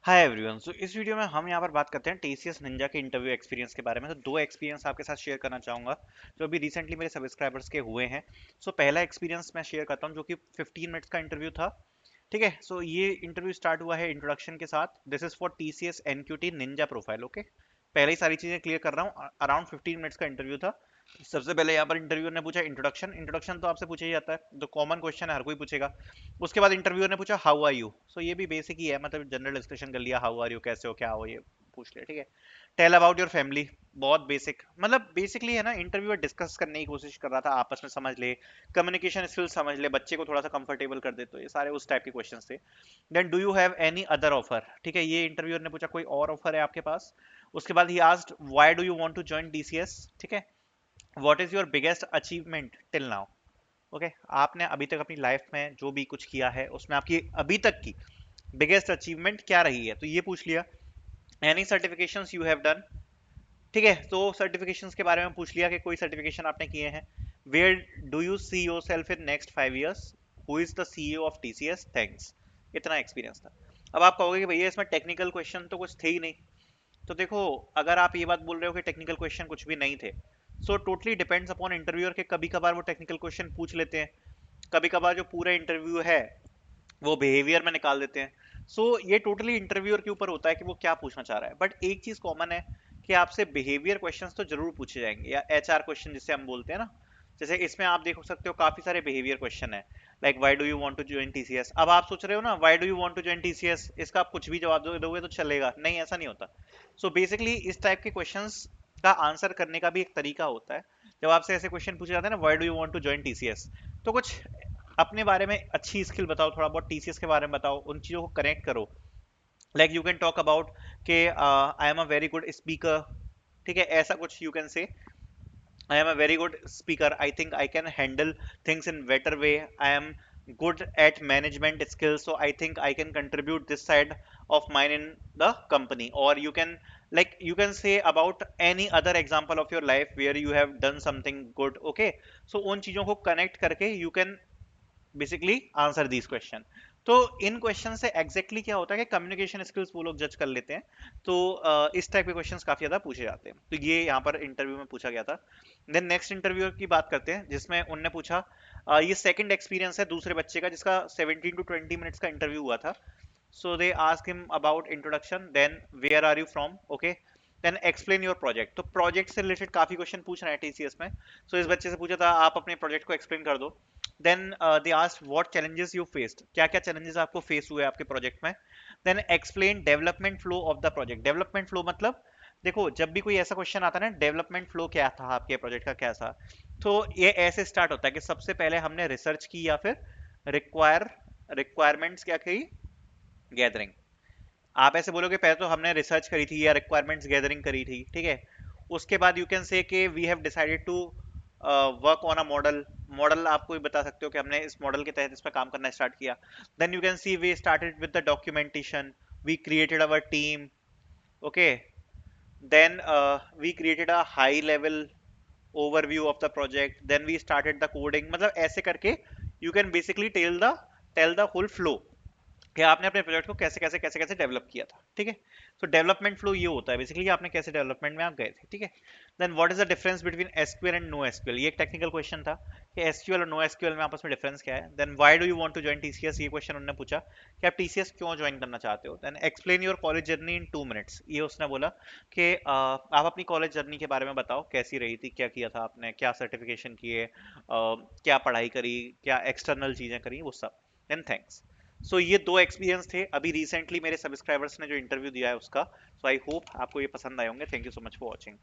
Hi everyone. सो इस video में हम यहाँ पर बात करते हैं टीसीएस निंजा के इंटरव्यू एक्सपीरियंस के बारे में। तो दो एक्सपीरियंस आपके साथ शेयर करना चाहूँगा जो अभी रिसेंटली मेरे सब्सक्राइबर्स के हुए हैं। सो पहला एक्सपीरियंस मैं शेयर करता हूँ जो कि 15 मिनट्स का इंटरव्यू था। ठीक है, सो ये इंटरव्यू स्टार्ट हुआ है इंट्रोडक्शन के साथ। This is for TCS NQT Ninja profile. Okay, पहले ही सारी चीज़ें क्लियर कर रहा हूँ। अराउंड 15 मिनट्स का इंटरव्यू था। सबसे पहले यहाँ पर इंटरव्यूअर ने पूछा इंट्रोडक्शन। इंट्रोडक्शन तो आपसे पूछा ही जाता है, तो कॉमन क्वेश्चन है, हर कोई पूछेगा। उसके बाद इंटरव्यूअर ने पूछा हाउ आर यू। सो ये भी बेसिक ही है, मतलब जनरल डिस्कशन कर लिया, हाउ आर यू, कैसे हो, क्या हो, ये पूछ लिया। ठीक है, टेल अबाउट योर फैमिली, बहुत बेसिक, मतलब बेसिकली है ना, इंटरव्यूअर डिस्कस करने की कोशिश कर रहा था, आपस में समझ ले, कम्युनिकेशन स्किल्स समझ ले, बच्चे को थोड़ा सा कंफर्टेबल कर दे। तो ये सारे उस टाइप के क्वेश्चंस थे। Then do you have any other offer. ठीक है, ये इंटरव्यूअर ने पूछा कोई और ऑफर है आपके पास। उसके बाद ही asked why do you want to join DCS. ठीक है, what is your biggest achievement till now. Okay, आपने अभी तक अपनी लाइफ में जो भी कुछ किया है उसमें आपकी अभी तक की बिगेस्ट अचीवमेंट क्या रही है, तो ये पूछ लिया। Any certifications you have done. ठीक है, तो सर्टिफिकेशंस के बारे में पूछ लिया कि कोई सर्टिफिकेशन आपने किए हैं। Where do you see your self in next 5 years। Who is the CEO of TCS, thanks. इतना एक्सपीरियंस था। अब आप कहोगे कि भैया इसमें टेक्निकल क्वेश्चन तो कुछ थे ही नहीं। तो देखो, अगर आप ये बात बोल रहे हो कि टेक्निकल क्वेश्चन कुछ भी नहीं थे, so totally depends upon interviewer के। कभी कभार वो टेक्निकल क्वेश्चन पूछ लेते हैं, कभी कभार जो पूरा इंटरव्यू है वो बिहेवियर में निकाल देते हैं। ये टोटली इंटरव्यूअर के ऊपर होता है कि वो क्या पूछना चाह रहा है। बट एक चीज कॉमन है कि आपसे बिहेवियर क्वेश्चंस तो जरूर पूछे जाएंगे, या एचआर क्वेश्चन जिसे हम बोलते हैं ना। जैसे इसमें आप देख सकते हो काफी सारे बिहेवियर क्वेश्चन है। Like why do you want to join TCS. अब आप सोच रहे हो ना, why do you want to join TCS, इसका आप कुछ भी जवाब दोगे तो चलेगा नहीं, ऐसा नहीं होता। बेसिकली इस टाइप के क्वेश्चंस का आंसर करने का भी एक तरीका होता है। जब आपसे ऐसे क्वेश्चन पूछे जाते हैं ना, why do you want to join TCS, तो कुछ अपने बारे में अच्छी स्किल बताओ, थोड़ा बहुत टीसीएस के बारे में बताओ, उन चीजों को कनेक्ट करो। Like you can talk about के I am a very good speaker. ठीक है, ऐसा कुछ you can say, I am a very good speaker. I think I can handle things in better way. I am good at management skills, so I think I can contribute this side of mine in the company. Or you can, like you can say about any other example of your life where you have done something good. Okay, so उन चीजों को connect करके you can basically answer this question. तो इन question से exactly exactly क्या होता है कि कम्युनिकेशन स्किल्स वो लोग जज कर लेते हैं। तो इस टाइप के क्वेश्चंस काफी ज्यादा पूछे जाते हैं, तो ये यहाँ पर इंटरव्यू में पूछा गया था। देन नेक्स्ट इंटरव्यू की बात करते हैं, जिसमें उनने पूछा ये सेकंड एक्सपीरियंस है दूसरे बच्चे का जिसका 17 to 20 मिनट्स का इंटरव्यू हुआ था। So they ask him about introduction, then where are you from. Okay, then explain your project. तो प्रोजेक्ट से रिलेटेड काफी क्वेश्चन पूछ रहे हैं टीसीएस में। इस बच्चे से पूछा था आप अपने प्रोजेक्ट को एक्सप्लेन कर दो। Then they asked what challenges you faced, क्या क्या चैलेंजेस आपको फेस हुए आपके प्रोजेक्ट में। Then explain development flow of the project. Development flow मतलब, देखो जब भी कोई ऐसा क्वेश्चन आता है ना, डेवलपमेंट फ्लो क्या था आपके प्रोजेक्ट का, कैसा। तो ये ऐसे स्टार्ट होता है कि सबसे पहले हमने रिसर्च की या फिर रिक्वायरमेंट्स क्या की, गैदरिंग। आप ऐसे बोलोगे पहले तो हमने रिसर्च करी थी या रिक्वायरमेंट्स गैदरिंग करी थी। ठीक है, उसके बाद यू कैन से कि we have decided to work on a model. Model आप कोई बता सकते हो कि हमने इस मॉडल के तहत इस पर काम करना स्टार्ट किया। Then you can see we started with the documentation, we created our team. Okay, then we created a high level overview of the project, then we started the coding। मतलब ऐसे करके you can basically tell the whole flow कि आपने अपने project को कैसे कैसे develop किया था। ठीक है, तो डेवलपमेंट फ्लो ये होता है बेसिकली आपने कैसे डेवलपमेंट में आप गए थे। ठीक है, then what is the difference between SQL and no SQL. ये एक टेक्निकल क्वेश्चन था कि एसक्यूएल और नो एसक्यूएल में आपस में डिफरेंस क्या है। Then why do you want to join TCS, ये क्वेश्चन उन्होंने पूछा कि आप टीसीएस क्यों ज्वाइन करना चाहते हो। Then explain your college journey in 2 minutes. ये उसने बोला कि आप अपनी कॉलेज जर्नी के बारे में बताओ, कैसी रही थी, क्या किया था आपने, क्या सर्टिफिकेशन किए, क्या पढ़ाई करी, क्या एक्सटर्नल चीजें करी, वो सब। Then thanks. ये दो एक्सपीरियंस थे अभी रिसेंटली मेरे सब्सक्राइबर्स ने जो इंटरव्यू दिया है उसका। आई होप आपको ये पसंद आए होंगे। Thank you so much for watching.